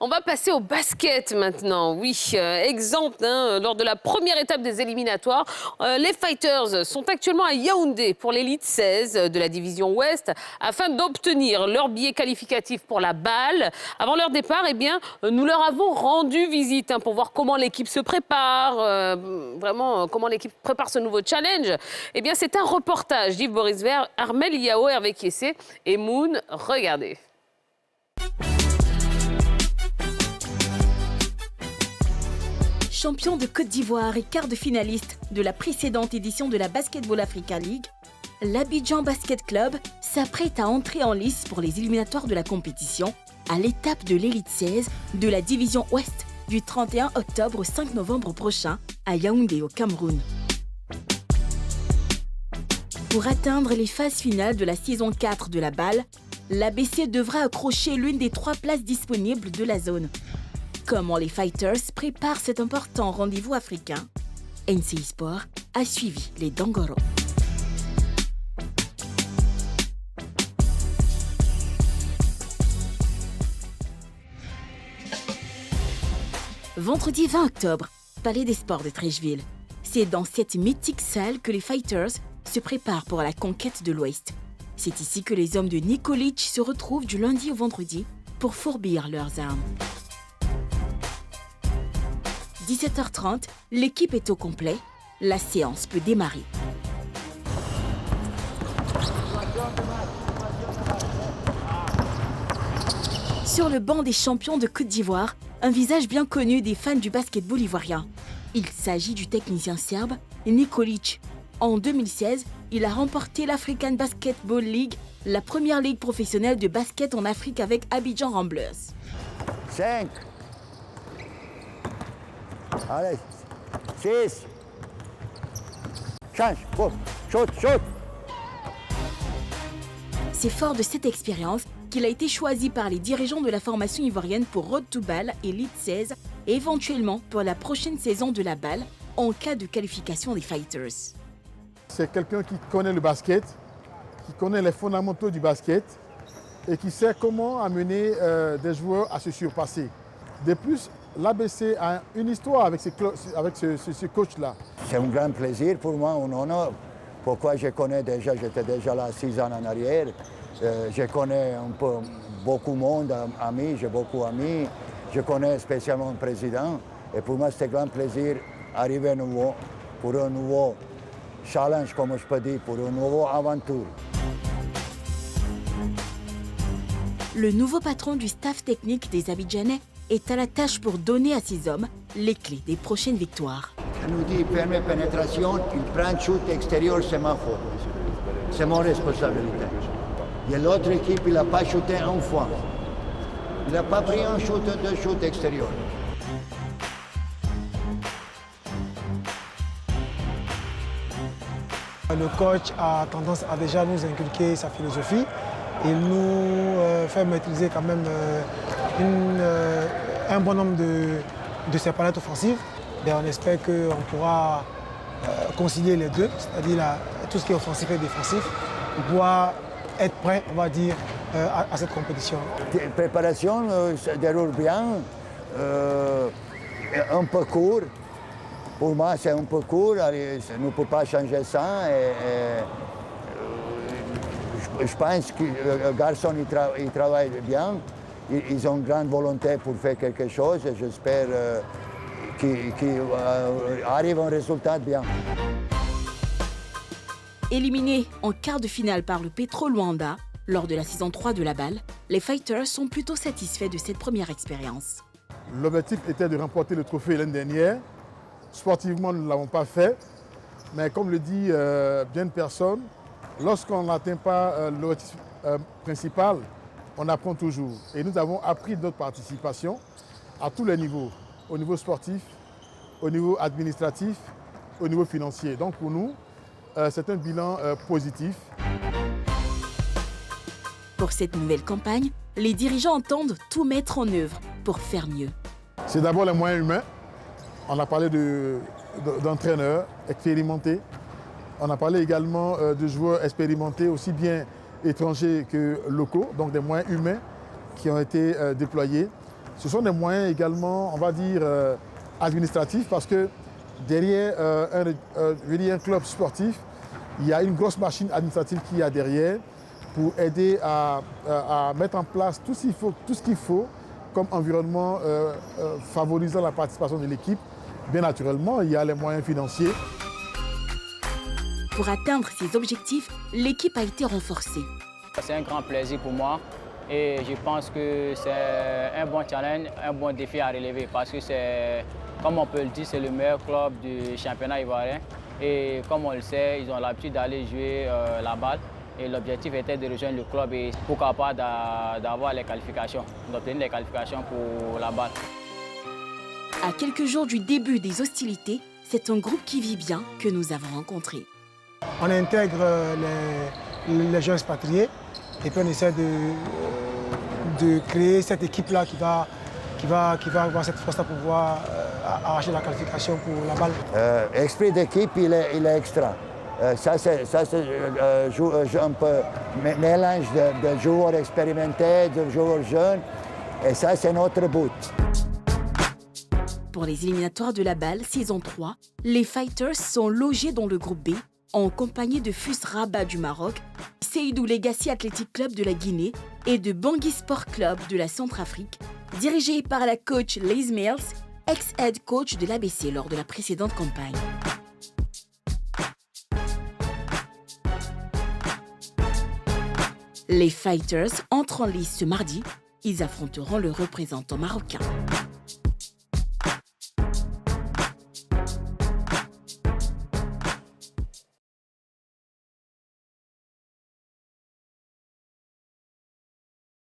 On va passer au basket maintenant. Oui, exemple, lors de la première étape des éliminatoires, les Fighters sont actuellement à Yaoundé pour l'élite 16 de la division Ouest afin d'obtenir leur billet qualificatif pour la balle. Avant leur départ, eh bien, nous leur avons rendu visite pour voir comment l'équipe se prépare, vraiment comment l'équipe prépare ce nouveau challenge. Eh bien, c'est un reportage d'Yves Boris Vert, Armel Yao, Hervé Kiessé et Moon. Regardez. Champion de Côte d'Ivoire et quart de finaliste de la précédente édition de la Basketball Africa League, l'Abidjan Basket Club s'apprête à entrer en lice pour les éliminatoires de la compétition à l'étape de l'élite 16 de la division Ouest du 31 octobre au 5 novembre prochain à Yaoundé au Cameroun. Pour atteindre les phases finales de la saison 4 de la balle, l'ABC devra accrocher l'une des 3 places disponibles de la zone. Comment les Fighters préparent cet important rendez-vous africain? NCI Sport a suivi les Dangoro. Vendredi 20 octobre, Palais des Sports de Treichville. C'est dans cette mythique salle que les Fighters se préparent pour la conquête de l'Ouest. C'est ici que les hommes de Nikolic se retrouvent du lundi au vendredi pour fourbir leurs armes. 17h30, l'équipe est au complet. La séance peut démarrer. Sur le banc des champions de Côte d'Ivoire, un visage bien connu des fans du basketball ivoirien. Il s'agit du technicien serbe Nikolic. En 2016, il a remporté l'African Basketball League, la première ligue professionnelle de basket en Afrique avec Abidjan Ramblers. 5. Allez, 6. Change, oh, shoot. C'est fort de cette expérience qu'il a été choisi par les dirigeants de la formation ivoirienne pour Road to Ball Elite 16 et éventuellement pour la prochaine saison de la balle en cas de qualification des Fighters. C'est quelqu'un qui connaît le basket, qui connaît les fondamentaux du basket et qui sait comment amener des joueurs à se surpasser. De plus, l'ABC a une histoire avec ce coach-là. C'est un grand plaisir pour moi, un honneur. Pourquoi je connais déjà, j'étais déjà là 6 ans en arrière. Je connais un peu beaucoup de monde, amis, j'ai beaucoup d'amis. Je connais spécialement le président. Et pour moi, c'est un grand plaisir d'arriver à nouveau pour un nouveau challenge, comme je peux dire, pour une nouvelle aventure. Le nouveau patron du staff technique des Abidjanais est à la tâche pour donner à ses hommes les clés des prochaines victoires. Il nous dit première pénétration, il prend un shoot extérieur, c'est ma faute. C'est mon responsabilité. Et l'autre équipe, il n'a pas shooté une fois. Il n'a pas pris un shoot de shoot extérieur. Le coach a tendance à déjà nous inculquer sa philosophie. Il nous fait maîtriser quand même un bon nombre de ses palettes offensives. Et on espère qu'on pourra concilier les deux, c'est-à-dire tout ce qui est offensif et défensif, pour pouvoir être prêt, on va dire, à cette compétition. La préparation se déroule bien, un peu court. Pour moi, c'est un peu court, on ne peut pas changer ça. Je pense que les garçons ils travaillent bien, ils ont une grande volonté pour faire quelque chose et j'espère qu'ils arrivent à un résultat bien. Éliminés en quart de finale par le Petro Luanda lors de la saison 3 de la balle, les Fighters sont plutôt satisfaits de cette première expérience. L'objectif était de remporter le trophée l'année dernière. Sportivement, nous ne l'avons pas fait. Mais comme le dit bien de personnes, lorsqu'on n'atteint pas l'objectif principal, on apprend toujours. Et nous avons appris notre participation à tous les niveaux, au niveau sportif, au niveau administratif, au niveau financier. Donc pour nous, c'est un bilan positif. Pour cette nouvelle campagne, les dirigeants entendent tout mettre en œuvre pour faire mieux. C'est d'abord les moyens humains. On a parlé d'entraîneurs expérimentés. On a parlé également de joueurs expérimentés, aussi bien étrangers que locaux, donc des moyens humains qui ont été déployés. Ce sont des moyens également, on va dire, administratifs, parce que derrière un club sportif, il y a une grosse machine administrative qui est derrière pour aider à mettre en place tout ce qu'il faut comme environnement favorisant la participation de l'équipe. Bien naturellement, il y a les moyens financiers. Pour atteindre ces objectifs, l'équipe a été renforcée. C'est un grand plaisir pour moi et je pense que c'est un bon challenge, un bon défi à relever parce que c'est, comme on peut le dire, c'est le meilleur club du championnat ivoirien. Et comme on le sait, ils ont l'habitude d'aller jouer la balle. Et l'objectif était de rejoindre le club et pourquoi pas d'avoir les qualifications, d'obtenir les qualifications pour la balle. À quelques jours du début des hostilités, c'est un groupe qui vit bien que nous avons rencontré. On intègre les jeunes expatriés et puis on essaie de créer cette équipe-là qui va avoir cette force à pouvoir arracher la qualification pour la balle. L'esprit d'équipe, il est extra. Ça, c'est un peu mélange de joueurs expérimentés, de joueurs jeunes. Et ça, c'est notre but. Pour les éliminatoires de la balle, saison 3, les Fighters sont logés dans le groupe B, en compagnie de FUS Rabat du Maroc, Seydou Legacy Athletic Club de la Guinée et de Bangui Sport Club de la Centrafrique, dirigé par la coach Liz Mills, ex-head coach de l'ABC lors de la précédente campagne. Les Fighters entrent en lice ce mardi. Ils affronteront le représentant marocain.